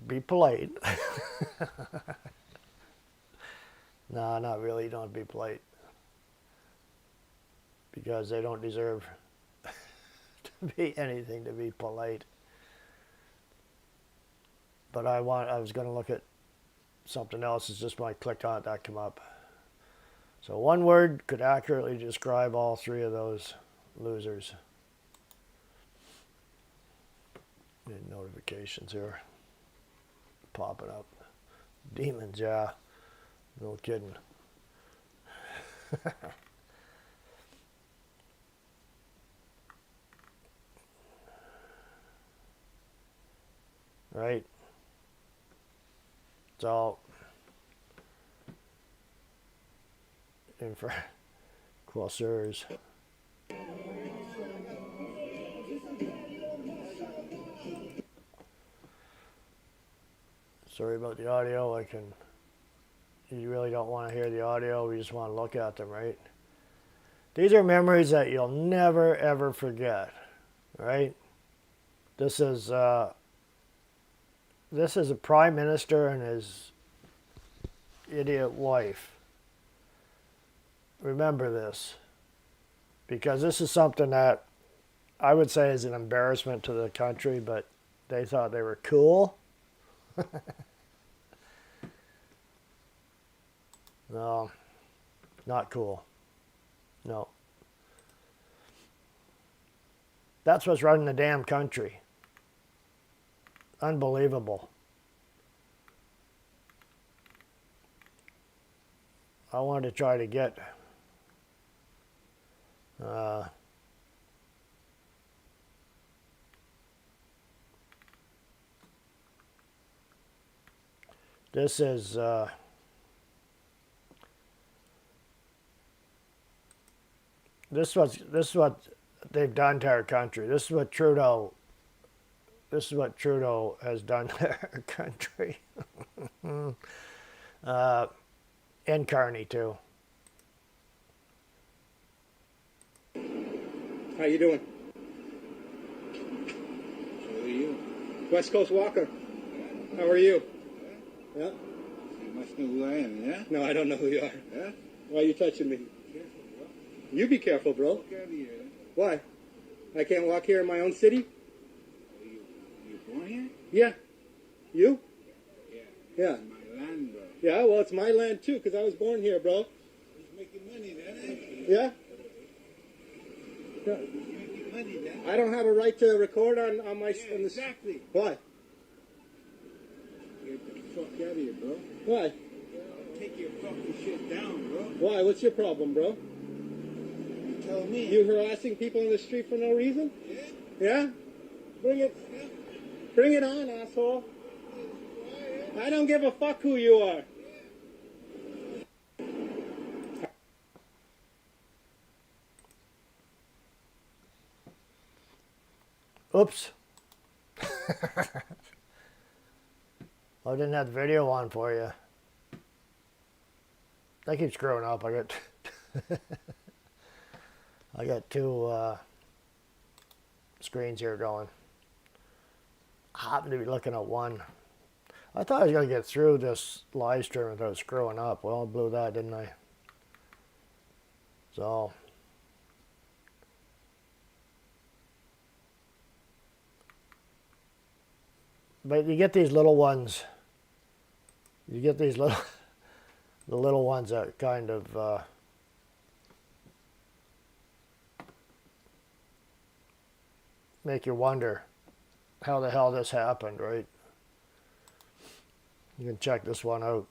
Be polite. No, not really. Don't be polite. Because they don't deserve to be anything to be polite. But I was going to look at something else. It's just when I clicked on it, that came up. So one word could accurately describe all three of those losers. Need notifications here. Popping up. Demons, yeah. No kidding. Right? So, in for Crossers. Sorry about the audio. You really don't want to hear the audio. We just want to look at them, right? These are memories that you'll never, ever forget, right? This is a prime minister and his idiot wife. Remember this, because this is something that I would say is an embarrassment to the country, but they thought they were cool. No, not cool. No. That's what's running the damn country. Unbelievable. I wanted to try to get this is this is what they've done to our country. This is what Trudeau has done to our country. And Carney too.
How you doing?
How are you?
West Coast Walker. How are you? Yeah?
You must know who I am, yeah?
No, I don't know who you are.
Yeah?
Why are you touching me?
Careful, bro.
You be careful, bro.
Walk out of here.
Why? I can't walk here in my own city?
You born here?
Yeah. You?
Yeah.
Yeah.
It's my land, bro.
Yeah, well, it's my land too, because I was born here, bro.
Who's making money then, eh?
Yeah? Yeah.
Who's making money then?
I don't have a right to record on my...
Yeah,
on this.
exactly.
Why?
Get the fuck out of here, bro.
Why?
I'll take your fucking shit down, bro.
Why? What's your problem, bro?
You tell me.
You harassing people in the street for no reason?
Yeah?
Yeah? Bring it. Bring it on, asshole. I don't give a fuck who you are.
Oops. I didn't have the video on for you. I keep screwing up. I got two screens here going. I happen to be looking at one. I thought I was going to get through this live stream without screwing up. Well, I blew that, didn't I? So, but you get these little ones. You get these little, the little ones that kind of make you wonder how the hell this happened, right? You can check this one out.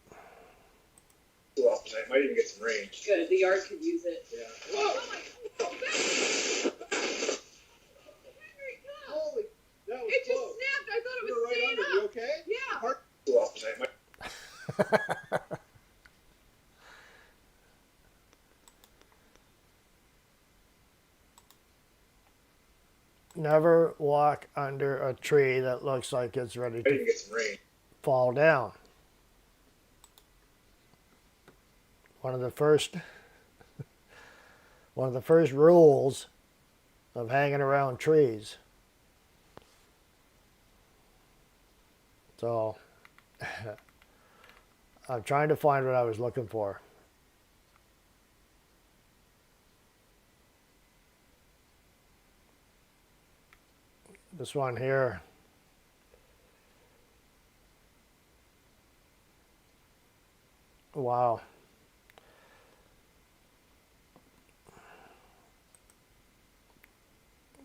I might even get some rain.
Good. The yard could use it.
Yeah.
Whoa!
Holy, that was
It just
close.
snapped. I thought it
You
was
were right
staying
under. You
up.
okay?
Yeah.
Heart-
Never walk under a tree that looks like it's ready
Might even
to
get some rain.
fall down. One of the first rules of hanging around trees. So I'm trying to find what I was looking for. This one here. Wow.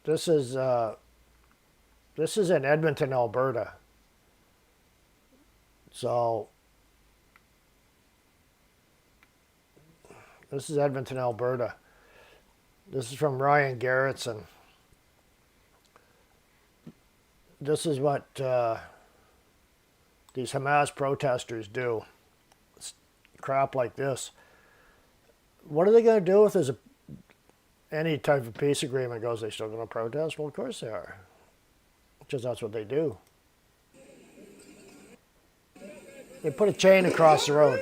This is in Edmonton, Alberta. So this is Edmonton, Alberta. This is from Ryan Garrettson. This is what these Hamas protesters do. It's crap like this. What are they going to do if there's any type of peace agreement goes? They still going to protest? Well, of course they are. Because that's what they do. They put a chain across the road.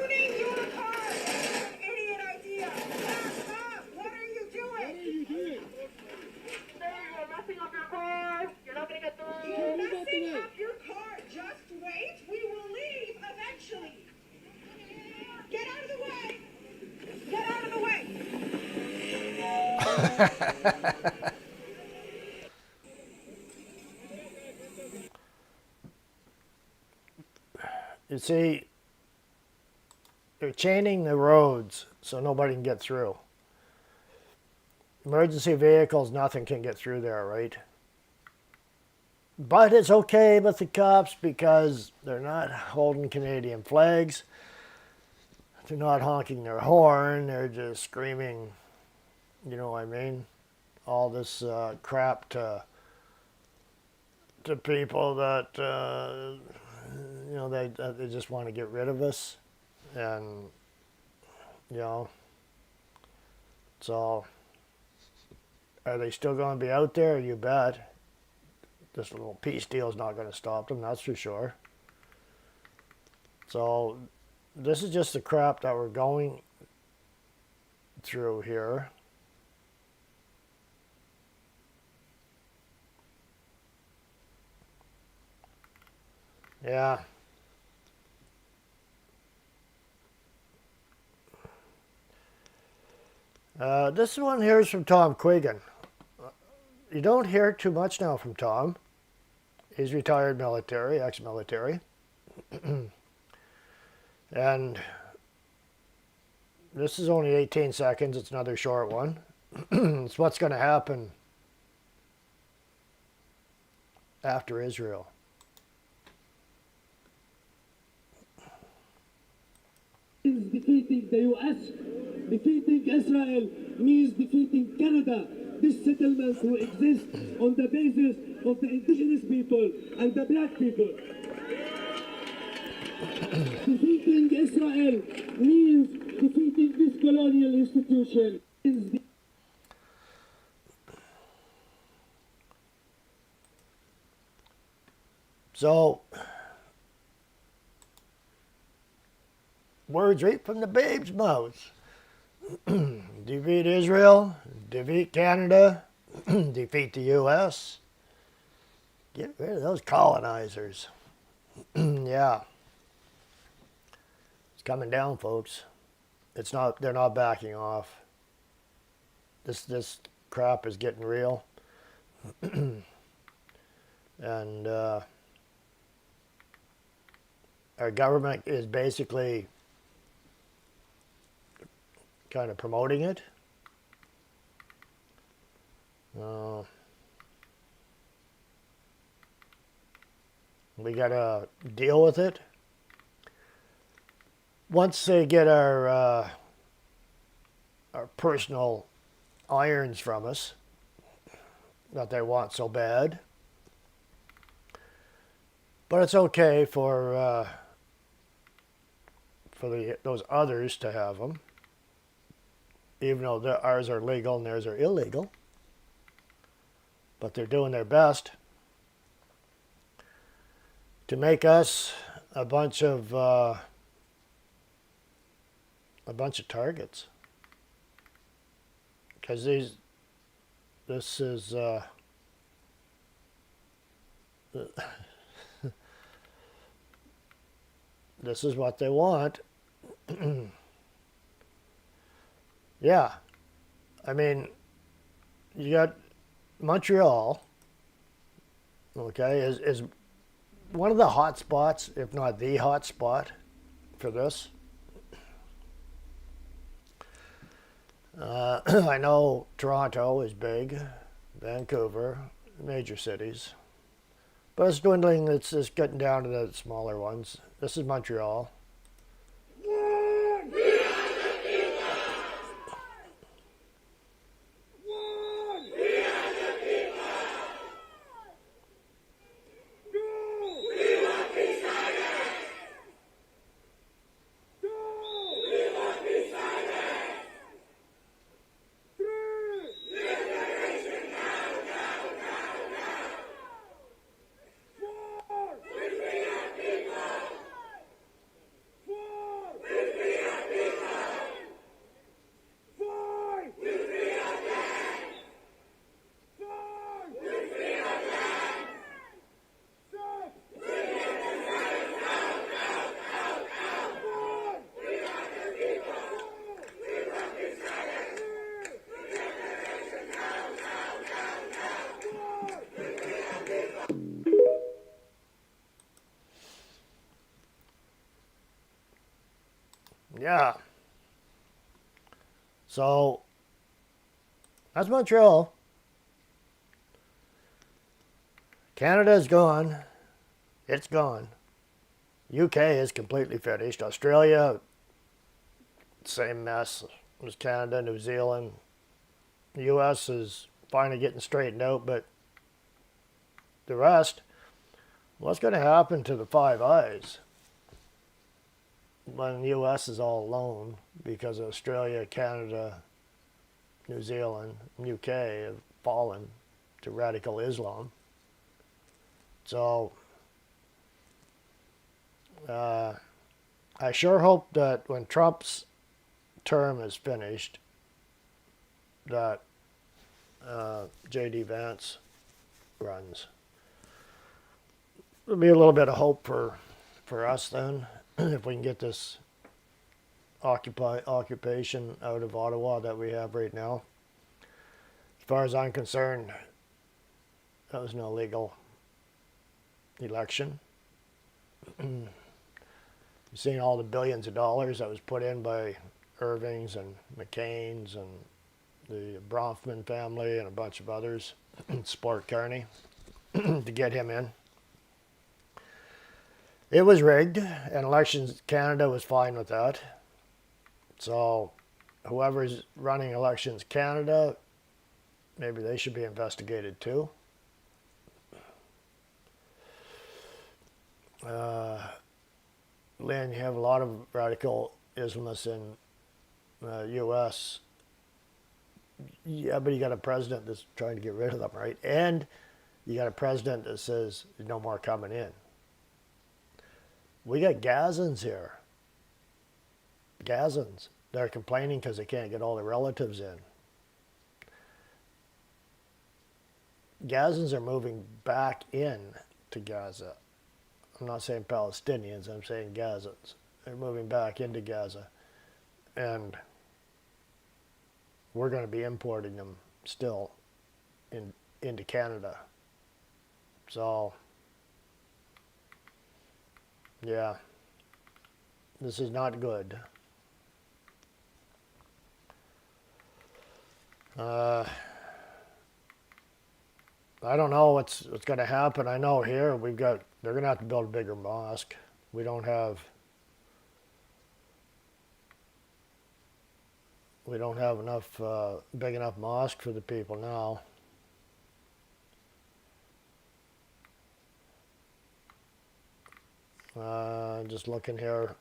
You see, they're chaining the roads so nobody can get through. Emergency vehicles, nothing can get through there, right? But it's okay with the cops because they're not holding Canadian flags. They're not honking their horn. They're just screaming, you know what I mean? All this crap to people that you know they just want to get rid of us, and you know. So are they still going to be out there? You bet. This little peace deal is not going to stop them, that's for sure. So this is just the crap that we're going through here. Yeah. This one here is from Tom Quiggin. You don't hear too much now from Tom. He's retired military, ex-military. And this is only 18 seconds. It's another short one. It's what's going to happen after Israel.
the US. Defeating Israel means defeating Canada. This settlement will exist on the basis of the indigenous people and the black people. Defeating Israel means defeating this colonial institution.
So, words right from the babe's mouth. Defeat Israel, defeat Canada, defeat the U.S. Get rid of those colonizers. Yeah. It's coming down, folks. It's not, they're not backing off. This crap is getting real. And our government is basically kind of promoting it. We got to deal with it. Once they get our personal irons from us that they want so bad. But it's okay for those others to have them, even though ours are legal and theirs are illegal. But they're doing their best to make us a bunch of targets. Because this is this is what they want. Yeah. I mean, you got Montreal, okay, is one of the hot spots, if not the hot spot for this. I know Toronto is big, Vancouver, major cities. But it's dwindling, it's just getting down to the smaller ones. This is Montreal. Yeah. So, that's Montreal. Canada's gone. It's gone. UK is completely finished. Australia, same mess as Canada, New Zealand. The US is finally getting straightened out, but the rest, what's going to happen to the Five Eyes when the US is all alone because Australia, Canada, New Zealand, and UK have fallen to radical Islam? So I sure hope that when Trump's term is finished, that J.D. Vance runs. There'll be a little bit of hope for us then, if we can get this occupation out of Ottawa that we have right now. As far as I'm concerned, that was no legal election. You've seen all the billions of dollars that was put in by Irvings and McCain's and the Bronfman family and a bunch of others support Carney to get him in. It was rigged, and Elections Canada was fine with that. So whoever's running Elections Canada, maybe they should be investigated too. Lynn, you have a lot of radical Islamists in U.S. Yeah, but you got a president that's trying to get rid of them, right? And you got a president that says no more coming in. We got Gazans here. Gazans. They're complaining because they can't get all their relatives in. Gazans are moving back in to Gaza. I'm not saying Palestinians, I'm saying Gazans. They're moving back into Gaza. And we're going to be importing them still into Canada. So, yeah, this is not good. I don't know what's going to happen. I know here they're going to have to build a bigger mosque. We don't have enough big enough mosque for the people now. Just looking here.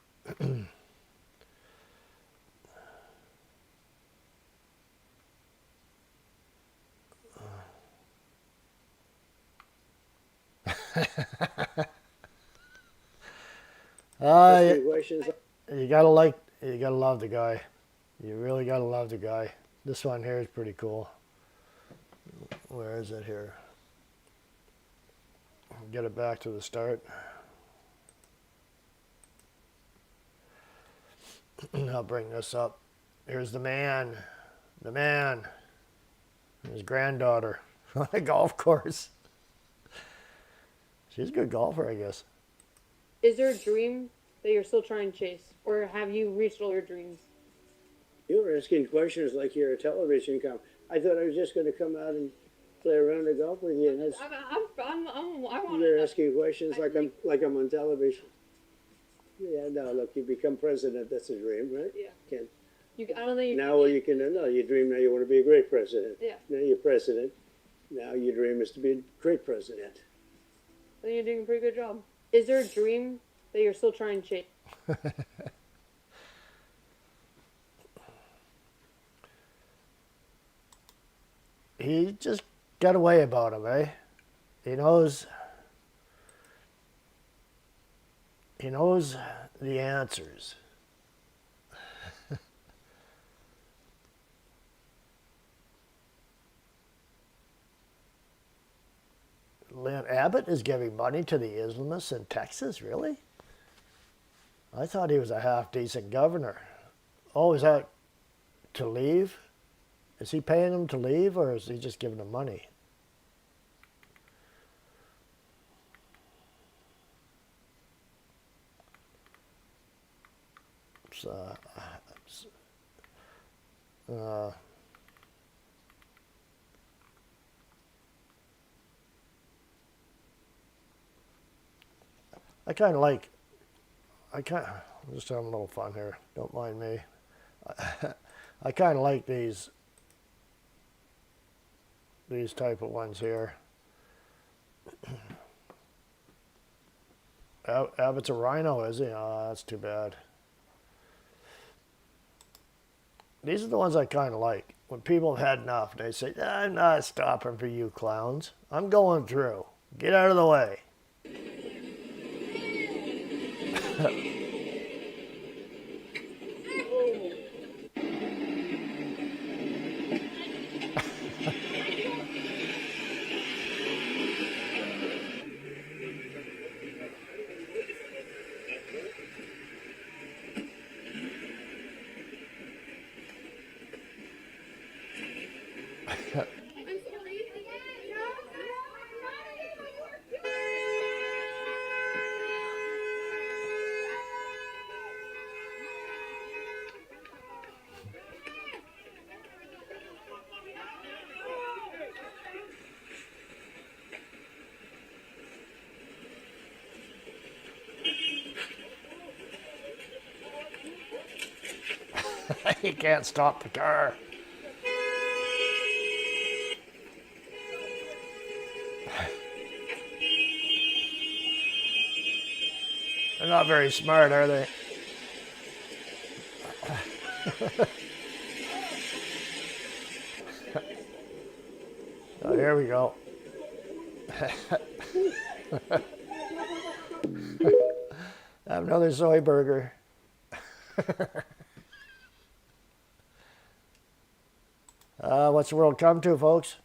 You gotta love the guy. You really gotta love the guy. This one here is pretty cool. Where is it here? Get it back to the start. I'll bring this up. Here's the man. His granddaughter on a golf course. She's a good golfer, I guess.
Is there a dream that you're still trying to chase? Or have you reached all your dreams?
You were asking questions like you're a television com. I thought I was just going to come out and play around the golf with you. And
I want
you're
to.
asking questions like I'm on television. Yeah, no, look, you become president. That's a dream, right?
Yeah.
Ken?
I don't think
Now you can, no, you dream now you want to be a great president.
Yeah.
Now you're president. Now your dream is to be a great president.
I think you're doing a pretty good job. Is there a dream that you're still trying to chase?
He just got a way about him, eh? He knows the answers. Lynn Abbott is giving money to the Islamists in Texas, really? I thought he was a half-decent governor. Oh, is that to leave? Is he paying them to leave, or is he just giving them money? I'm just having a little fun here. Don't mind me. I kind of like these type of ones here. Abbott's a rhino, is he? Oh, that's too bad. These are the ones I kind of like. When people have had enough, they say, I'm not stopping for you clowns. I'm going through. Get out of the way. You can't stop the car. They're not very smart, are they? Oh, here we go. Have another soy burger. What's the world come to, folks?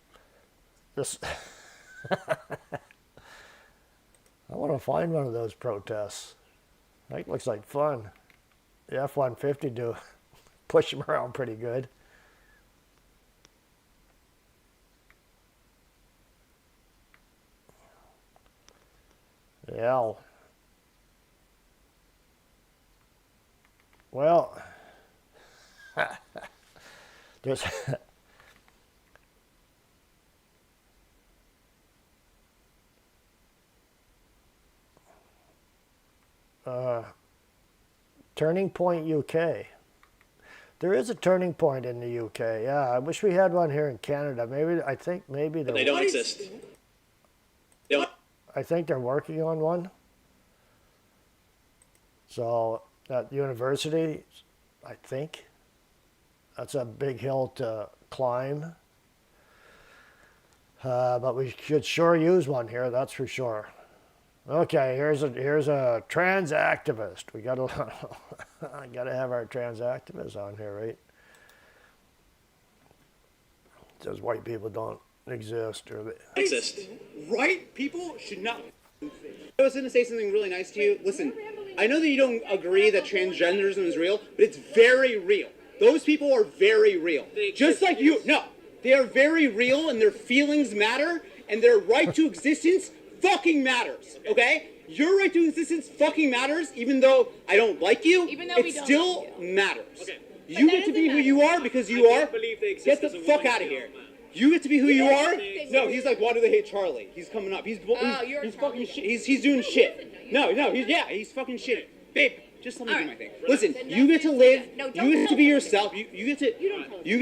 This. I want to find one of those protests. That looks like fun. The F-150 do push them around pretty good. Yeah. Well, there's Turning Point UK. There is a turning point in the UK. Yeah, I wish we had one here in Canada. I think maybe
They don't exist. They don't.
I think they're working on one. So at university, I think that's a big hill to climb. But we should sure use one here, that's for sure. Okay, here's a trans activist. We gotta I gotta have our trans activists on here, right? It says white people don't exist, or they
Exist.
Right? People should not. I was going to say something really nice to you. Listen, I know that you don't agree that transgenderism is real, but it's very real. Those people are very real. Just like you. No, they are very real, and their feelings matter, and their right to existence fucking matters. Okay? Your right to existence fucking matters, even though I don't like you.
Even though we
it
don't
still
like you.
matters.
Okay.
You
But
get
that
to be
doesn't
who you
matter.
are because you are.
Believe they exist
Get the
as a
fuck
woman
out of
too.
here. You get to be who you are.
Thing.
No, he's like, why do they hate Charlie? He's coming up. He's
you're
he's
Charlie.
fucking shit. He's doing shit. No, he's fucking shit. Babe, just let me do
All
my
right.
thing. Listen,
Then
you get to
don't
live.
say that. No,
You
don't
get to
tell
be
me.
yourself. You get to
don't
you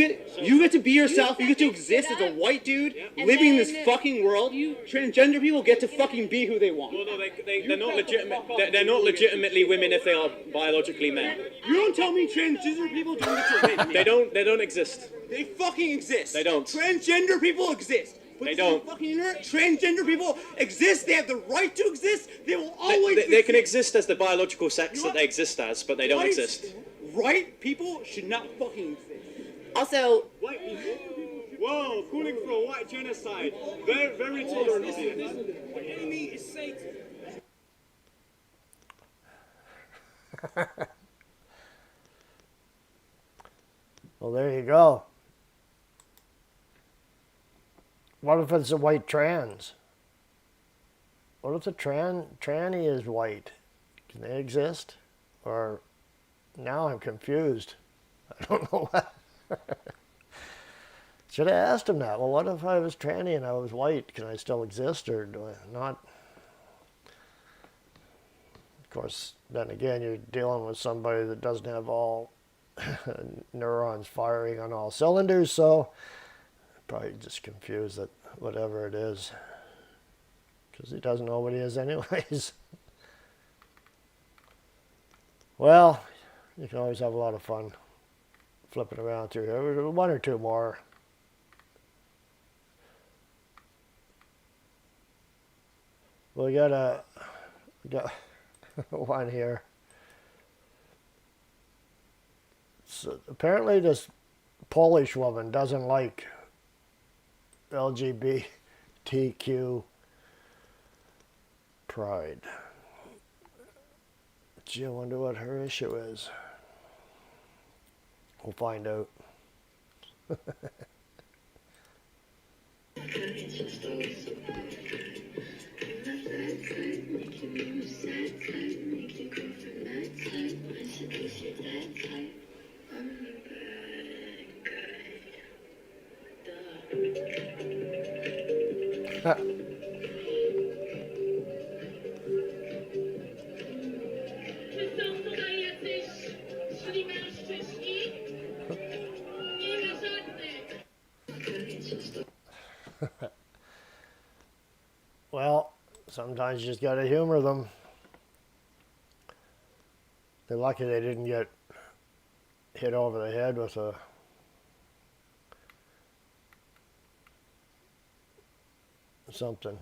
get to be yourself. You get to exist as a
up.
white dude
And
living in this
then
fucking world. Transgender people get to fucking be who they want.
Well, no, they're not legitimate. They're not legitimately women if they are biologically men.
You don't tell me transgender people don't get to live.
They don't exist.
They fucking exist.
They don't.
Transgender people exist. Put
They
this on
don't.
Fucking internet. Transgender people exist. They have the right to exist. They will always.
They can exist as the biological sex that they exist as, but they don't
Right?
exist.
Right people should not fucking exist.
Also,
White people. Whoa, calling for a white genocide. Very, very tolerant of you. The enemy is Satan.
Well, there you go. What if it's a white trans? What if the tranny is white? Can they exist? Or now I'm confused. I don't know what. Should have asked him that. Well, what if I was tranny and I was white? Can I still exist or do I not? Of course, then again, you're dealing with somebody that doesn't have all neurons firing on all cylinders, so probably just confused that whatever it is, because he doesn't know what he is anyways. Well, you can always have a lot of fun flipping around through here. One or two more. We got one here. So apparently this Polish woman doesn't like LGBTQ pride. Gee, I wonder what her issue is. We'll find out.
Czy są tutaj jacyś szli mężczyźni?
Well, sometimes you just got to humor them. They're lucky they didn't get hit over the head with a something.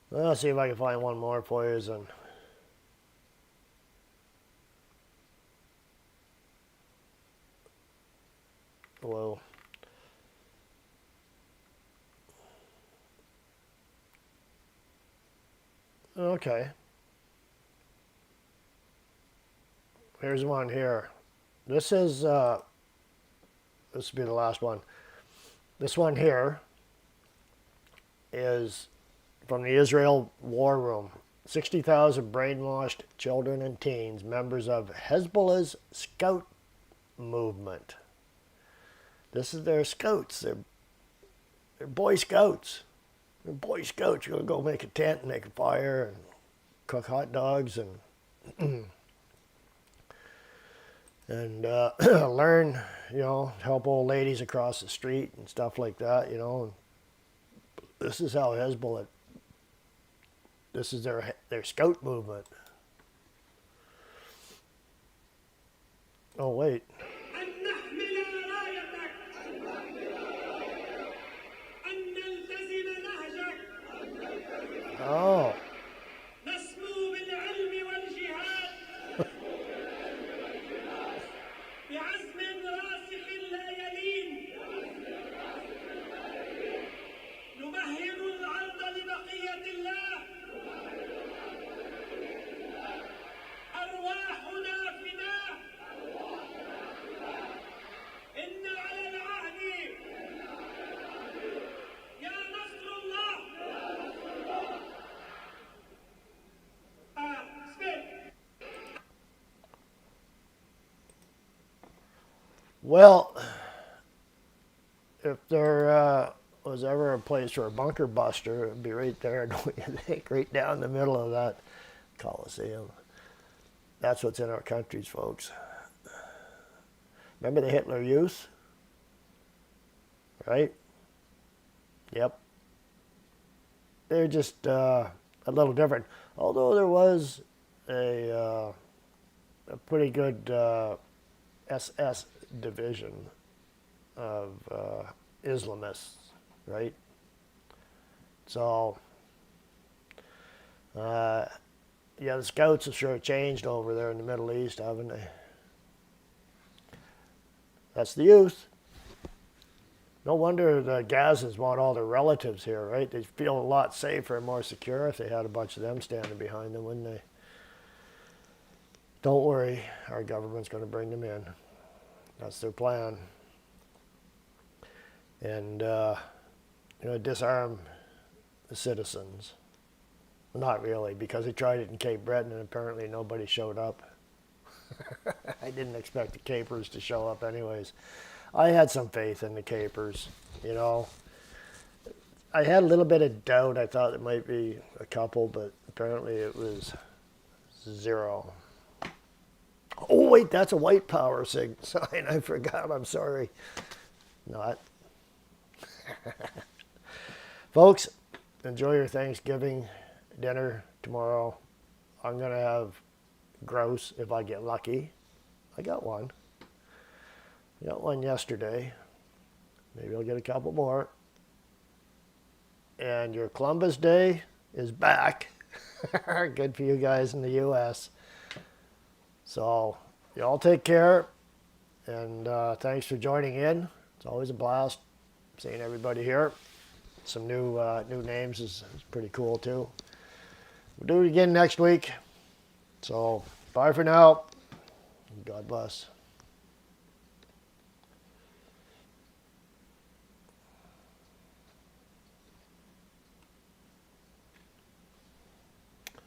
Well, I'll see if I can find one more for you. And whoa. Okay. Here's one here. This is this will be the last one. This one here is from the Israel War Room. 60,000 brainwashed children and teens, members of Hezbollah's scout movement. This is their scouts. They're Boy Scouts. They're Boy Scouts. You're going to go make a tent and make a fire and cook hot dogs and and learn, help old ladies across the street and stuff like that, This is how Hezbollah, this is their scout movement. Oh, wait. Oh. Well, if there was ever a place for a bunker buster, it would be right there, don't you think? Right down the middle of that Coliseum. That's what's in our countries, folks. Remember the Hitler Youth? Right? Yep. They're just a little different. Although there was a pretty good SS division of Islamists, right? So, yeah, the scouts have sure changed over there in the Middle East, haven't they? That's the youth. No wonder the Gazans want all their relatives here, right? They'd feel a lot safer and more secure if they had a bunch of them standing behind them, wouldn't they? Don't worry, our government's going to bring them in. That's their plan. And, disarm the citizens. Well, not really, because they tried it in Cape Breton and apparently nobody showed up. I didn't expect the Capers to show up anyways. I had some faith in the Capers, I had a little bit of doubt. I thought it might be a couple, but apparently it was 0. Oh, wait, that's a white power sign. I forgot. I'm sorry. Not. Folks, enjoy your Thanksgiving dinner tomorrow. I'm going to have grouse if I get lucky. I got one. I got one yesterday. Maybe I'll get a couple more. And your Columbus Day is back. Good for you guys in the U.S. So, y'all take care. And thanks for joining in. It's always a blast seeing everybody here. Some new names is pretty cool too. We'll do it again next week. So, bye for now. God bless.